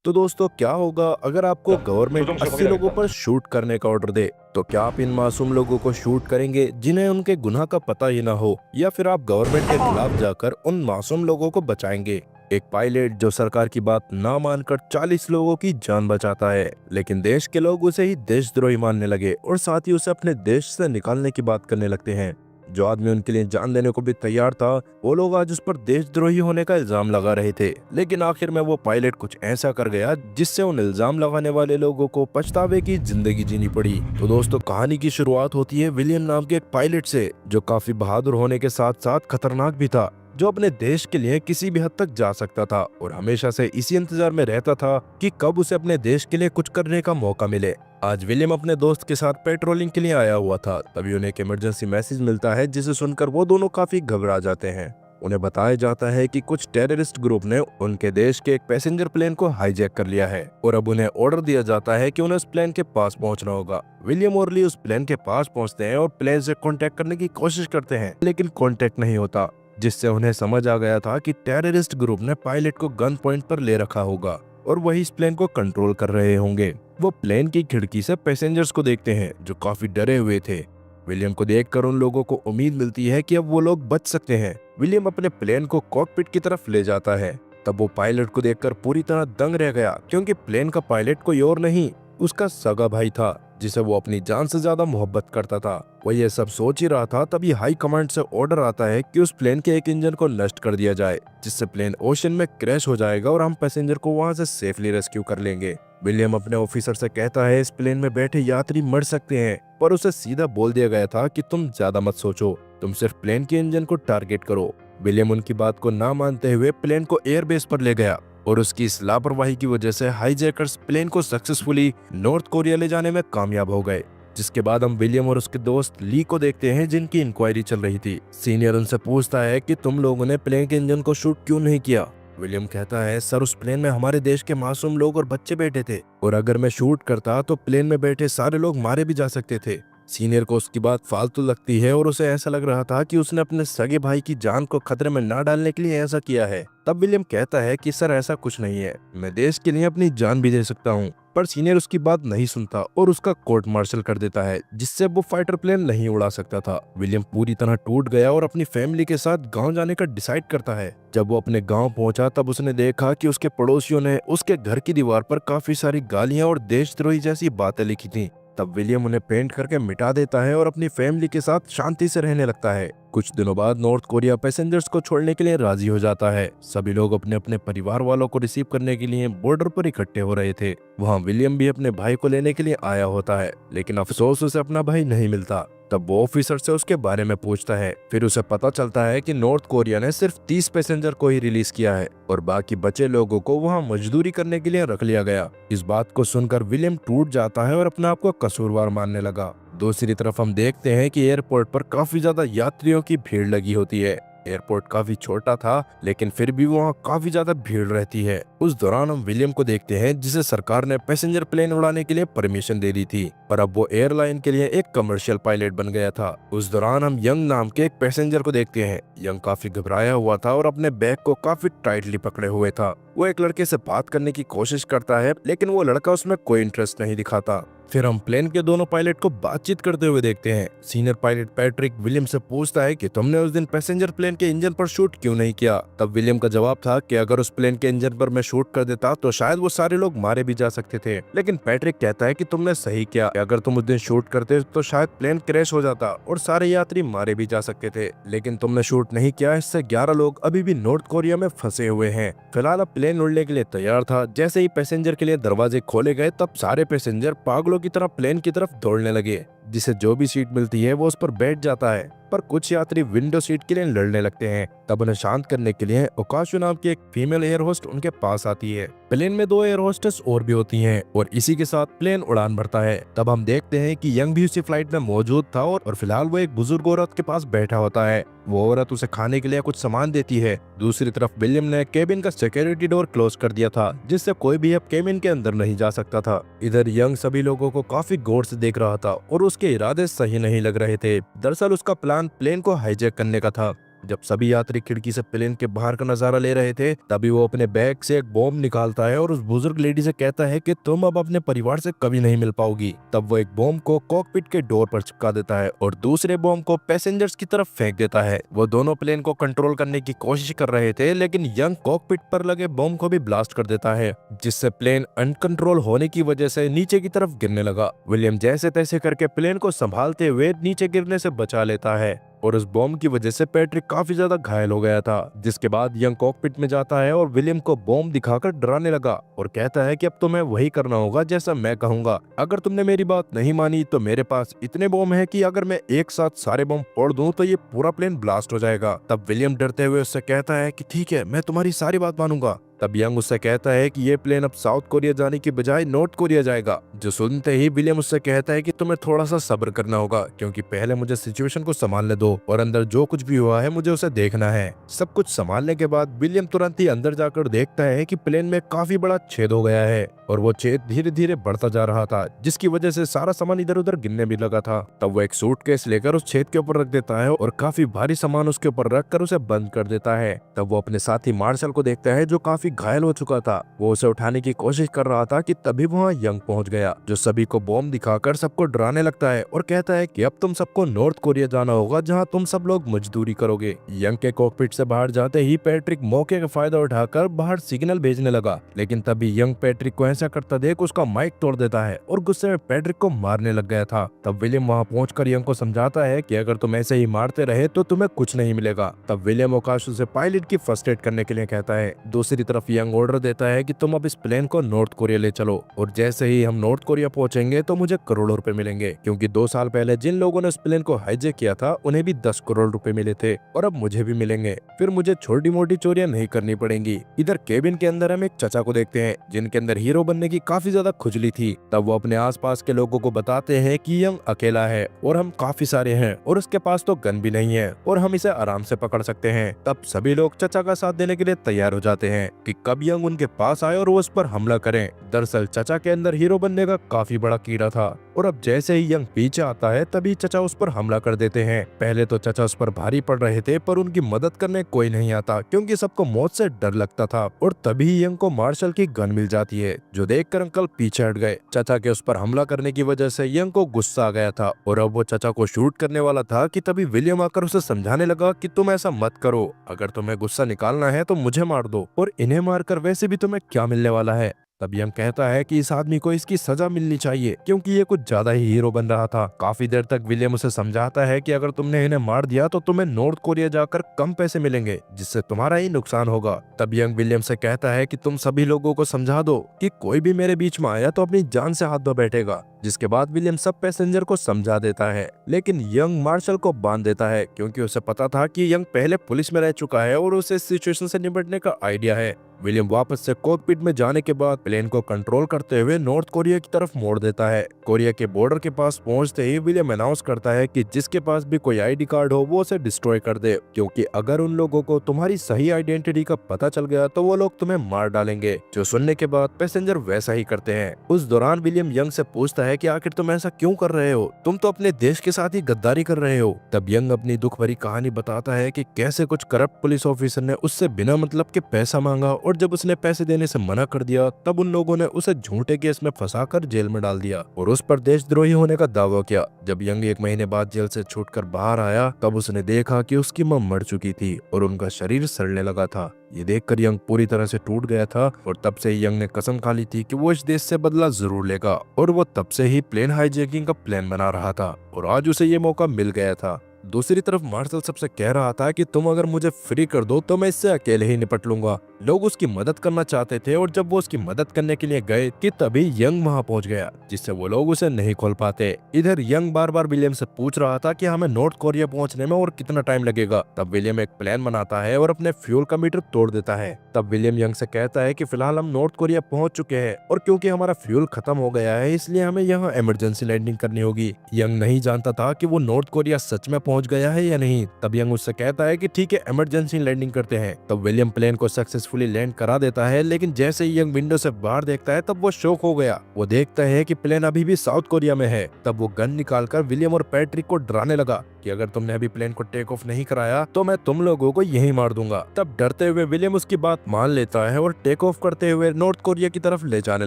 तो दोस्तों क्या होगा अगर आपको गवर्नमेंट तुम से 80 कभी लोगों लगता पर शूट करने का ऑर्डर दे। तो क्या आप इन मासूम लोगों को शूट करेंगे जिन्हें उनके गुनाह का पता ही ना हो, या फिर आप गवर्नमेंट के खिलाफ जाकर उन मासूम लोगों को बचाएंगे। एक पायलट जो सरकार की बात ना मानकर 40 लोगों की जान बचाता है, लेकिन देश के लोग उसे ही देशद्रोही मानने लगे और साथ ही उसे अपने देश से निकालने की बात करने लगते हैं। जो आदमी उनके लिए जान देने को भी तैयार था, वो लोग आज उस पर देशद्रोही होने का इल्जाम लगा रहे थे। लेकिन आखिर में वो पायलट कुछ ऐसा कर गया जिससे उन इल्जाम लगाने वाले लोगों को पछतावे की जिंदगी जीनी पड़ी। तो दोस्तों कहानी की शुरुआत होती है विलियम नाम के एक पायलट से, जो काफी बहादुर होने के साथ साथ खतरनाक भी था, जो अपने देश के लिए किसी भी हद तक जा सकता था और हमेशा से इसी इंतजार में रहता था कि कब उसे अपने देश के लिए कुछ करने का मौका मिले। आज विलियम अपने दोस्त के साथ पेट्रोलिंग के लिए आया हुआ था, तभी उन्हें एक इमरजेंसी मैसेज मिलता है जिसे सुनकर वो दोनों काफी घबरा जाते हैं। उन्हें बताया जाता है कि कुछ टेररिस्ट ग्रुप ने उनके देश के एक पैसेंजर प्लेन को हाईजैक कर लिया है और अब उन्हें ऑर्डर दिया जाता है कि उन्हें उस प्लेन के पास पहुंचना होगा। विलियम और ली उस प्लेन के पास पहुंचते हैं और प्लेन से कांटेक्ट करने की कोशिश करते हैं, लेकिन कांटेक्ट नहीं होता, जिससे उन्हें समझ आ गया था कि टेररिस्ट ग्रुप ने पायलट को गन पॉइंट पर ले रखा होगा और वही इस प्लेन को कंट्रोल कर रहे होंगे। वो प्लेन की खिड़की से पैसेंजर्स को देखते हैं जो काफी डरे हुए थे। विलियम को देखकर उन लोगों को उम्मीद मिलती है कि अब वो लोग बच सकते हैं। विलियम अपने प्लेन को कॉकपिट की तरफ ले जाता है। तब वो पायलट को देखकर पूरी तरह दंग रह गया, क्योंकि प्लेन का पायलट कोई और नहीं, उसका सगा भाई था, जिसे वो अपनी जान से ज्यादा मोहब्बत करता था। वो ये सब सोच ही रहा था, तभी हाई कमांड से ऑर्डर आता है कि उस प्लेन के एक इंजन को नष्ट कर दिया जाए, जिससे प्लेन ओशन में क्रैश हो जाएगा और हम पैसेंजर को वहां से सेफली रेस्क्यू कर लेंगे। विलियम अपने ऑफिसर से कहता है इस प्लेन में बैठे यात्री मर सकते हैं, पर उसे सीधा बोल दिया गया था कि तुम ज्यादा मत सोचो, तुम सिर्फ प्लेन के इंजन को टारगेट करो। विलियम उनकी बात को ना मानते हुए प्लेन को एयरबेस पर ले गया और उसकी इस लापरवाही की वजह से हाईजैकर्स प्लेन को सक्सेसफुली नॉर्थ कोरिया ले जाने में कामयाब हो गए। जिसके बाद हम विलियम और उसके दोस्त ली को देखते हैं, जिनकी इंक्वायरी चल रही थी। सीनियर उनसे पूछता है कि तुम लोगों ने प्लेन के इंजन को शूट क्यों नहीं किया। विलियम कहता है सर, उस प्लेन में हमारे देश के मासूम लोग और बच्चे बैठे थे, और अगर मैं शूट करता तो प्लेन में बैठे सारे लोग मारे भी जा सकते थे। सीनियर को उसकी बात फालतू लगती है और उसे ऐसा लग रहा था कि उसने अपने सगे भाई की जान को खतरे में ना डालने के लिए ऐसा किया है। तब विलियम कहता है कि सर ऐसा कुछ नहीं है, मैं देश के लिए अपनी जान भी दे सकता हूँ। पर सीनियर उसकी बात नहीं सुनता और उसका कोर्ट मार्शल कर देता है, जिससे वो फाइटर प्लेन नहीं उड़ा सकता था। विलियम पूरी तरह टूट गया और अपनी फैमिली के साथ गांव जाने का डिसाइड करता है। जब वो अपने गांव पहुंचा तब उसने देखा कि उसके पड़ोसियों ने उसके घर की दीवार पर काफी सारी गालियां और देशद्रोही जैसी बातें लिखी थी। तब विलियम उन्हें पेंट करके मिटा देता है और अपनी फैमिली के साथ शांति से रहने लगता है। कुछ दिनों बाद नॉर्थ कोरिया पैसेंजर्स को छोड़ने के लिए राजी हो जाता है। सभी लोग अपने अपने परिवार वालों को रिसीव करने के लिए बॉर्डर पर इकट्ठे हो रहे थे। वहाँ विलियम भी अपने भाई को लेने के लिए आया होता है, लेकिन अफसोस उसे अपना भाई नहीं मिलता। तब वो ऑफिसर से उसके बारे में पूछता है। फिर उसे पता चलता है कि नॉर्थ कोरिया ने सिर्फ 30 पैसेंजर को ही रिलीज किया है और बाकी बचे लोगों को वहां मजदूरी करने के लिए रख लिया गया। इस बात को सुनकर विलियम टूट जाता है और अपने आप को कसूरवार मानने लगा। दूसरी तरफ हम देखते हैं कि एयरपोर्ट पर काफी ज्यादा यात्रियों की भीड़ लगी होती है। एयरपोर्ट काफी छोटा था, लेकिन फिर भी वहाँ काफी ज्यादा भीड़ रहती है। उस दौरान हम विलियम को देखते हैं, जिसे सरकार ने पैसेंजर प्लेन उड़ाने के लिए परमिशन दे दी थी, पर अब वो एयरलाइन के लिए एक कमर्शियल पायलट बन गया था। उस दौरान हम यंग नाम के एक पैसेंजर को देखते हैं। यंग काफी घबराया हुआ था और अपने बैग को काफी टाइटली पकड़े हुए था। वो एक लड़के से बात करने की कोशिश करता है, लेकिन वो लड़का उसमें कोई इंटरेस्ट नहीं दिखाता। फिर हम प्लेन के दोनों पायलट को बातचीत करते हुए देखते हैं। सीनियर पायलट पैट्रिक विलियम से पूछता है कि तुमने उस दिन पैसेंजर प्लेन के इंजन पर शूट क्यों नहीं किया। तब विलियम का जवाब था कि अगर उस प्लेन के इंजन पर मैं शूट कर देता तो शायद वो सारे लोग मारे भी जा सकते थे। लेकिन पैट्रिक कहता है कि तुमने सही किया, अगर तुम उस दिन शूट करते तो शायद प्लेन क्रैश हो जाता और सारे यात्री मारे भी जा सकते थे। लेकिन तुमने शूट नहीं किया, इससे 11 लोग अभी भी नॉर्थ कोरिया में फंसे हुए हैं। फिलहाल अब प्लेन उड़ने के लिए तैयार था। जैसे ही पैसेंजर के लिए दरवाजे खोले गए तब सारे पैसेंजर पागलों की तरह प्लेन की तरफ दौड़ने लगे, जिसे जो भी सीट मिलती है वो उस पर बैठ जाता है। पर कुछ यात्री विंडो सीट के लिए लड़ने लगते हैं। तब उन्हें शांत करने के लिए ओकाशु नाम की एक फीमेल एयर होस्ट उनके पास आती है। प्लेन में 2 एयर होस्टेस और भी होती हैं और इसी के साथ प्लेन उड़ान भरता है। तब हम देखते हैं कि यंग भी उसी फ्लाइट में मौजूद था और फिलहाल वो एक बुजुर्ग औरत के पास बैठा होता है। वो औरत उसे खाने के लिए कुछ सामान देती है। दूसरी तरफ विलियम ने केबिन का सिक्योरिटी डोर क्लोज कर दिया था, जिससे कोई भी अब केबिन के अंदर नहीं जा सकता था। इधर यंग सभी लोगों को काफी गौर से देख रहा था और उसके इरादे सही नहीं लग रहे थे। दरअसल उसका प्लान प्लेन को हाईजैक करने का था। जब सभी यात्री खिड़की से प्लेन के बाहर का नजारा ले रहे थे, तभी वो अपने बैग से एक बॉम्ब निकालता है और उस बुजुर्ग लेडी से कहता है कि तुम अब अपने परिवार से कभी नहीं मिल पाओगी। तब वो एक बॉम्ब को कॉकपिट के डोर पर चिपका देता है और दूसरे बॉम्ब को पैसेंजर्स की तरफ फेंक देता है। वो दोनों प्लेन को कंट्रोल करने की कोशिश कर रहे थे, लेकिन यंग कॉकपिट पर लगे बॉम्ब को भी ब्लास्ट कर देता है, जिससे प्लेन अनकंट्रोल होने की वजह से नीचे की तरफ गिरने लगा। विलियम जैसे तैसे करके प्लेन को संभालते हुए नीचे गिरने से बचा लेता है और उस बॉम्ब की वजह से पैट्रिक काफी ज्यादा घायल हो गया था। जिसके बाद यंग कॉकपिट में जाता है और विलियम को बॉम्ब दिखाकर डराने लगा और कहता है कि अब तुम्हें वही करना होगा जैसा मैं कहूंगा। अगर तुमने मेरी बात नहीं मानी तो मेरे पास इतने बॉम्ब हैं कि अगर मैं एक साथ सारे बॉम्ब फोड़ दूं तो ये पूरा प्लेन ब्लास्ट हो जाएगा। तब विलियम डरते हुए उससे कहता है कि ठीक है, मैं तुम्हारी सारी बात मानूंगा। तब यंग उससे कहता है कि ये प्लेन अब साउथ कोरिया जाने की बजाय नॉर्थ कोरिया जाएगा। जो सुनते ही विलियम उससे कहता है कि तुम्हें थोड़ा सा सब्र करना होगा, क्योंकि पहले मुझे सिचुएशन को संभालने दो और अंदर जो कुछ भी हुआ है मुझे उसे देखना है। सब कुछ संभालने के बाद विलियम तुरंत ही अंदर जाकर देखता है कि प्लेन में काफी बड़ा छेद हो गया है और वो छेद धीरे धीरे बढ़ता जा रहा था, जिसकी वजह से सारा सामान इधर उधर गिरने भी लगा था। तब वो एक सूटकेस लेकर उस छेद के ऊपर रख देता है और काफी भारी सामान उसके ऊपर रखकर उसे बंद कर देता है। तब वो अपने साथी मार्शल को देखता है जो काफी घायल हो चुका था। वो उसे उठाने की कोशिश कर रहा था कि तभी वहाँ यंग पहुंच गया, जो सभी को बॉम्ब दिखाकर सबको डराने लगता है और कहता है कि अब तुम सबको नॉर्थ कोरिया जाना होगा, जहाँ तुम सब लोग मजदूरी करोगे। यंग के कॉकपिट से बाहर जाते ही पैट्रिक मौके का फायदा उठाकर बाहर सिग्नल भेजने लगा, लेकिन तभी यंग पैट्रिक को ऐसा करता देख उसका माइक तोड़ देता है और गुस्से में पैट्रिक को मारने लग गया था। तब विलियम वहाँ पहुंचकर यंग को समझाता है कि अगर तुम ऐसे ही मारते रहे तो तुम्हें कुछ नहीं मिलेगा। तब विलियम ओकाशु से पायलट की फर्स्ट एड करने के लिए कहता है। दूसरी तरफ यंग ऑर्डर देता है कि तुम अब इस प्लेन को नॉर्थ कोरिया ले चलो और जैसे ही हम नॉर्थ कोरिया पहुंचेंगे तो मुझे करोड़ों रुपए मिलेंगे, क्योंकि 2 साल पहले जिन लोगों ने इस प्लेन को हाईजैक किया था उन्हें भी 10 करोड़ रुपए मिले थे और अब मुझे भी मिलेंगे। फिर मुझे छोटी मोटी चोरियां नहीं करनी पड़ेंगी। इधर केबिन के अंदर हम एक चचा को देखते हैं जिनके अंदर हीरो बनने की काफी ज्यादा खुजली थी। तब वो अपने आसपास के लोगों को बताते हैं कि यंग अकेला है और हम काफी सारे हैं और उसके पास तो गन भी नहीं है और हम इसे आराम से पकड़ सकते हैं। तब सभी लोग चचा का साथ देने के लिए तैयार हो जाते हैं कि कब यंग उनके पास आए और वो उस पर हमला करें। दरअसल चचा के अंदर हीरो बनने का काफी बड़ा कीड़ा था और अब जैसे ही यंग पीछे आता है तभी चचा उस पर हमला कर देते हैं। पहले तो चचा उस पर भारी पड़ रहे थे, पर उनकी मदद करने कोई नहीं आता क्योंकि सबको मौत से डर लगता था और तभी यंग को मार्शल की गन मिल जाती है, जो देखकर अंकल पीछे हट गए। चचा के उस पर हमला करने की वजह से यंग को गुस्सा आ गया था और अब वो चचा को शूट करने वाला था कि तभी विलियम आकर उसे समझाने लगा कि तुम ऐसा मत करो, अगर तुम्हें गुस्सा निकालना है तो मुझे मार दो और इन्हें मारकर वैसे भी तुम्हें क्या मिलने वाला है। तब यंग कहता है कि इस आदमी को इसकी सजा मिलनी चाहिए क्योंकि ये कुछ ज्यादा ही हीरो बन रहा था। काफी देर तक विलियम उसे समझाता है कि अगर तुमने इन्हें मार दिया तो तुम्हें नॉर्थ कोरिया जाकर कम पैसे मिलेंगे, जिससे तुम्हारा ही नुकसान होगा। तब यंग विलियम से कहता है कि तुम सभी लोगों को समझा दो कि कोई भी मेरे बीच में आया तो अपनी जान से हाथ धो बैठेगा। जिसके बाद विलियम सब पैसेंजर को समझा देता है, लेकिन यंग मार्शल को बांध देता है क्योंकि उसे पता था कि यंग पहले पुलिस में रह चुका है और उसे इस सिचुएशन से निपटने का आइडिया है। विलियम वापस से कॉकपिट में जाने के बाद प्लेन को कंट्रोल करते हुए नॉर्थ कोरिया की तरफ मोड़ देता है। कोरिया के बॉर्डर के पास पहुंचते ही विलियम अनाउंस करता है कि जिसके पास भी कोई आईडी कार्ड हो वो उसे डिस्ट्रॉय कर दे, क्योंकि अगर उन लोगों को तुम्हारी सही आइडेंटिटी का पता चल गया तो वो लोग तुम्हें मार डालेंगे। जो सुनने के बाद पैसेंजर वैसा ही करते हैं। उस दौरान विलियम यंग से पूछता है कि आखिर तुम ऐसा क्यों कर रहे हो, तुम तो अपने देश के साथ ही गद्दारी कर रहे हो। तब यंग अपनी दुख भरी कहानी बताता है कि कैसे कुछ करप्ट पुलिस ऑफिसर ने उससे बिना मतलब के पैसा मांगा और जब उसने पैसे देने से मना कर दिया तब उन लोगों ने उसे झूठे केस में फंसाकर जेल में डाल दिया और उस पर देशद्रोही होने का दावा किया। जब यंग 1 महीने बाद जेल से छूटकर बाहर आया तब उसने देखा कि उसकी मां मर चुकी थी और उनका शरीर सड़ने लगा था। ये देखकर यंग पूरी तरह से टूट गया था और तब से यंग ने कसम खा ली थी कि वो इस देश से बदला जरूर लेगा और वो तब से ही प्लेन हाईजैकिंग का प्लान बना रहा था और आज उसे ये मौका मिल गया था। दूसरी तरफ मार्शल सबसे कह रहा था कि तुम अगर मुझे फ्री कर दो तो मैं इससे अकेले ही निपट लूंगा। लोग उसकी मदद करना चाहते थे और जब वो उसकी मदद करने के लिए गए कि तभी यंग वहां पहुंच गया, जिससे वो लोग उसे नहीं खोल पाते। इधर यंग बार बार विलियम से पूछ रहा था कि हमें नॉर्थ कोरिया पहुंचने में और कितना टाइम लगेगा। तब विलियम एक प्लान बनाता है और अपने फ्यूल का मीटर तोड़ देता है। तब विलियम यंग से कहता है कि फिलहाल हम नॉर्थ कोरिया पहुंच चुके हैं और क्योंकि हमारा फ्यूल खत्म हो गया है इसलिए हमें यहाँ इमरजेंसी लैंडिंग करनी होगी। यंग नहीं जानता था कि वो नॉर्थ कोरिया सच में पहुंच गया है या नहीं। तब यंग उससे कहता है कि ठीक है, इमरजेंसी लैंडिंग करते हैं। तब विलियम प्लेन को सक्सेसफुली लैंड करा देता है, लेकिन जैसे ही यंग विंडो से बाहर देखता है तब वो शॉक हो गया। वो देखता है कि प्लेन अभी भी साउथ कोरिया में है। तब वो गन निकालकर विलियम और पैट्रिक को डराने लगा कि अगर तुमने अभी प्लेन को टेक ऑफ नहीं कराया तो मैं तुम लोगों को यहीं मार दूंगा। तब डरते हुए विलियम उसकी बात मान लेता है और टेक ऑफ करते हुए नॉर्थ कोरिया की तरफ ले जाने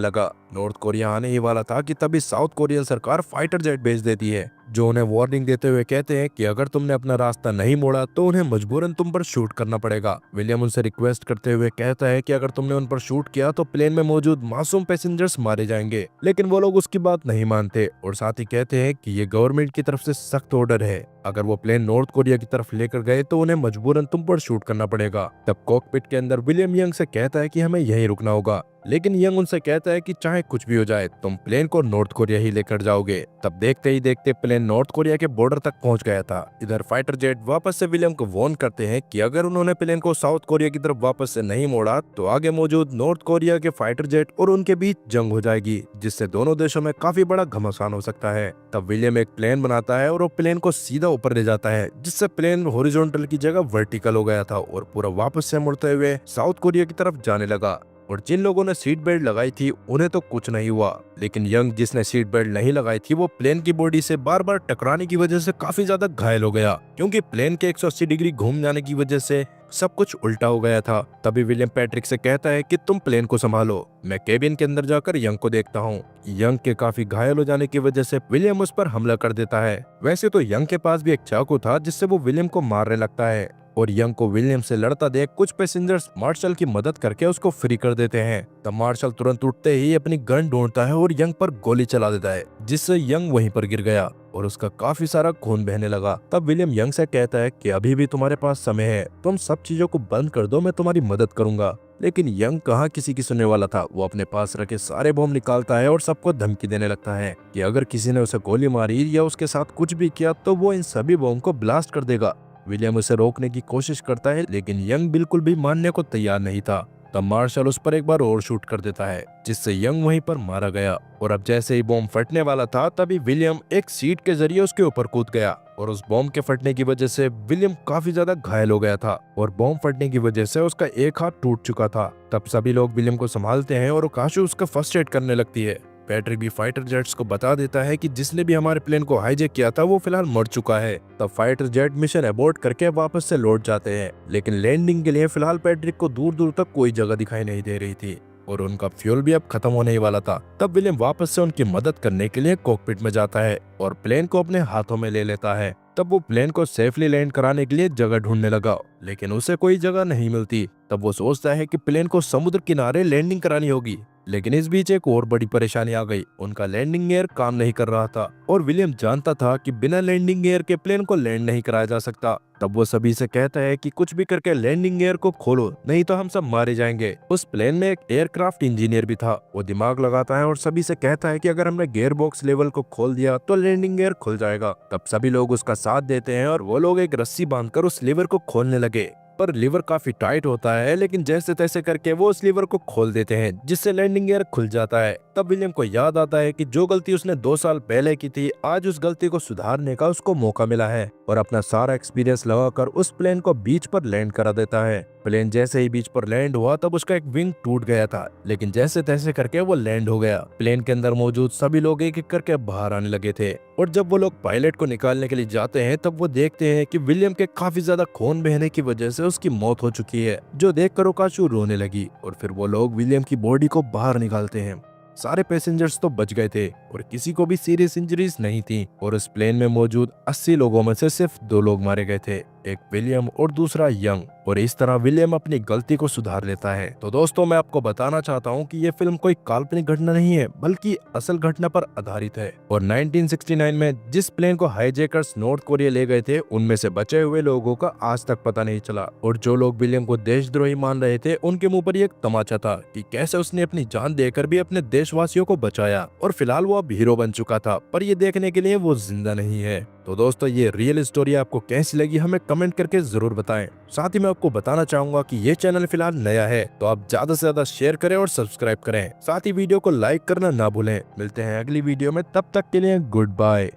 लगा। नॉर्थ कोरिया आने ही वाला था कि तभी साउथ कोरियन सरकार फाइटर जेट भेज देती है, जो उन्हें वार्निंग देते हुए कहते हैं कि अगर तुमने अपना रास्ता नहीं मोड़ा तो उन्हें मजबूरन तुम पर शूट करना पड़ेगा। विलियम उनसे रिक्वेस्ट करते हुए कहता है कि अगर तुमने उन पर शूट किया तो प्लेन में मौजूद मासूम पैसेंजर्स मारे जाएंगे, लेकिन वो लोग उसकी बात नहीं मानते और साथ ही कहते हैं कि ये गवर्नमेंट की तरफ से सख्त ऑर्डर है, अगर वो प्लेन नॉर्थ कोरिया की तरफ लेकर गए तो उन्हें मजबूरन तुम पर शूट करना पड़ेगा। तब कॉकपिट के अंदर विलियम यंग से कहता है कि हमें यहीं रुकना होगा, लेकिन यंग उनसे कहता है कि चाहे कुछ भी हो जाए तुम प्लेन को नॉर्थ कोरिया ही लेकर जाओगे। तब देखते ही देखते प्लेन नॉर्थ कोरिया के बॉर्डर तक पहुंच गया था। इधर फाइटर जेट वापस से विलियम को वार्न करते हैं कि अगर उन्होंने प्लेन को साउथ कोरिया की तरफ वापस से नहीं मोड़ा तो आगे मौजूद नॉर्थ कोरिया के फाइटर जेट और उनके बीच जंग हो जाएगी, जिससे दोनों देशों में काफी बड़ा घमासान हो सकता है। तब विलियम एक प्लेन बनाता है और वो प्लेन को सीधा ऊपर ले जाता है, जिससे प्लेन हॉरिजॉन्टल की जगह वर्टिकल हो गया था और पूरा वापस से मुड़ते हुए साउथ कोरिया की तरफ जाने लगा। और जिन लोगों ने सीट बेल्ट लगाई थी उन्हें तो कुछ नहीं हुआ, लेकिन यंग जिसने सीट बेल्ट नहीं लगाई थी वो प्लेन की बॉडी से बार बार टकराने की वजह से काफी ज्यादा घायल हो गया, क्योंकि प्लेन के 180 डिग्री घूम जाने की वजह से सब कुछ उल्टा हो गया था। तभी विलियम पैट्रिक से कहता है कि तुम प्लेन को संभालो, मैं केबिन के अंदर जाकर यंग को देखता हूँ। यंग के काफी घायल हो जाने की वजह से विलियम उस पर हमला कर देता है। वैसे तो यंग के पास भी एक चाकू था जिससे वो विलियम को मारने लगता है और यंग को विलियम से लड़ता देख कुछ पैसेंजर्स मार्शल की मदद करके उसको फ्री कर देते हैं। तब मार्शल तुरंत उठते ही अपनी गन ढूंढता है और यंग पर गोली चला देता है, जिससे यंग वहीं पर गिर गया और उसका काफी सारा खून बहने लगा। तब विलियम यंग से कहता है कि अभी भी तुम्हारे पास समय है, तुम सब चीजों को बंद कर दो, मैं तुम्हारी मदद करूंगा। लेकिन यंग कहाँ किसी की सुनने वाला था। वो अपने पास रखे सारे बम निकालता है और सबको धमकी देने लगता है कि अगर किसी ने उसे गोली मारी या उसके साथ कुछ भी किया तो वो इन सभी बम को ब्लास्ट कर देगा। विलियम उसे रोकने की कोशिश करता है, लेकिन यंग बिल्कुल भी मानने को तैयार नहीं था। तब मार्शल उस पर एक बार और शूट कर देता है, जिससे यंग वहीं पर मारा गया। और अब जैसे ही बॉम्ब फटने वाला था तभी विलियम एक सीट के जरिए उसके ऊपर कूद गया और उस बॉम्ब के फटने की वजह से विलियम काफी ज्यादा घायल हो गया था और बॉम्ब फटने की वजह से उसका एक हाथ टूट चुका था। तब सभी लोग विलियम को संभालते हैं और काशू उसका फर्स्ट एड करने लगती है। पैट्रिक भी फाइटर जेट्स को बता देता है कि जिसने भी हमारे प्लेन को हाईजैक किया था वो फिलहाल मर चुका है। तब फाइटर जेट मिशन अबॉर्ट करके वापस से लौट जाते हैं, लेकिन लैंडिंग के लिए फिलहाल पैट्रिक को दूर दूर तक कोई जगह दिखाई नहीं दे रही थी और उनका फ्यूल भी अब खत्म होने ही वाला था। तब विलियम वापस से उनकी मदद करने के लिए कॉकपिट में जाता है और प्लेन को अपने हाथों में ले लेता है। तब वो प्लेन को सेफली लैंड कराने के लिए जगह ढूंढने लगा, लेकिन उसे कोई जगह नहीं मिलती। तब वो सोचता है कि प्लेन को समुद्र किनारे लैंडिंग करानी होगी, लेकिन इस बीच एक और बड़ी परेशानी आ गई। उनका लैंडिंग गियर काम नहीं कर रहा था और विलियम जानता था कि बिना लैंडिंग गियर के प्लेन को लैंड नहीं कराया जा सकता। तब वो सभी से कहता है कि कुछ भी करके लैंडिंग गियर को खोलो, नहीं तो हम सब मारे जाएंगे। उस प्लेन में एक एयरक्राफ्ट इंजीनियर भी था। वो दिमाग लगाता है और सभी से कहता है कि अगर हमने गियर बॉक्स लेवल को खोल दिया तो लैंडिंग गियर खुल जाएगा। तब सभी लोग उसका साथ देते हैं और वो लोग एक रस्सी बांधकर उस लीवर को खोलने लगे, पर लीवर काफी टाइट होता है, लेकिन जैसे तैसे करके वो उस लीवर को खोल देते हैं, जिससे लैंडिंग गियर खुल जाता है। तब विलियम को याद आता है कि जो गलती उसने 2 साल पहले की थी, आज उस गलती को सुधारने का उसको मौका मिला है और अपना सारा एक्सपीरियंस लगाकर उस प्लेन को बीच पर लैंड करा देता है। प्लेन जैसे ही बीच पर लैंड हुआ तब उसका एक विंग टूट गया था, लेकिन जैसे तैसे करके वो लैंड हो गया। प्लेन के अंदर मौजूद सभी लोग एक एक करके बाहर आने लगे थे और जब वो लोग पायलट को निकालने के लिए जाते हैं तब वो देखते हैं कि विलियम के काफी ज्यादा खून बहने की वजह से उसकी मौत हो चुकी है, जो देखकर ओकाशु रोने लगी और फिर वो लोग विलियम की बॉडी को बाहर निकालते हैं। सारे पैसेंजर्स तो बच गए थे और किसी को भी सीरियस इंजरीज नहीं थी और उस प्लेन में मौजूद 80 लोगों में से सिर्फ 2 लोग मारे गए थे, एक विलियम और दूसरा यंग। और इस तरह विलियम अपनी गलती को सुधार लेता है। तो दोस्तों, मैं आपको बताना चाहता हूँ कि ये फिल्म कोई काल्पनिक घटना नहीं है, बल्कि असल घटना पर आधारित है। और 1969 में जिस प्लेन को हाईजैकर्स नॉर्थ कोरिया ले गए थे, उनमें से बचे हुए लोगों का आज तक पता नहीं चला। और जो लोग विलियम को देशद्रोही मान रहे थे, उनके मुंह पर एक तमाचा था कि कैसे उसने अपनी जान देकर भी अपने देशवासियों को बचाया। और फिलहाल वो अब हीरो बन चुका था, पर ये देखने के लिए वो जिंदा नहीं है। तो दोस्तों, ये रियल स्टोरी आपको कैसी लगी हमें कमेंट करके जरूर बताएं। साथ ही मैं आपको बताना चाहूंगा कि ये चैनल फिलहाल नया है, तो आप ज्यादा से ज्यादा शेयर करें और सब्सक्राइब करें। साथ ही वीडियो को लाइक करना ना भूलें। मिलते हैं अगली वीडियो में, तब तक के लिए गुड बाय।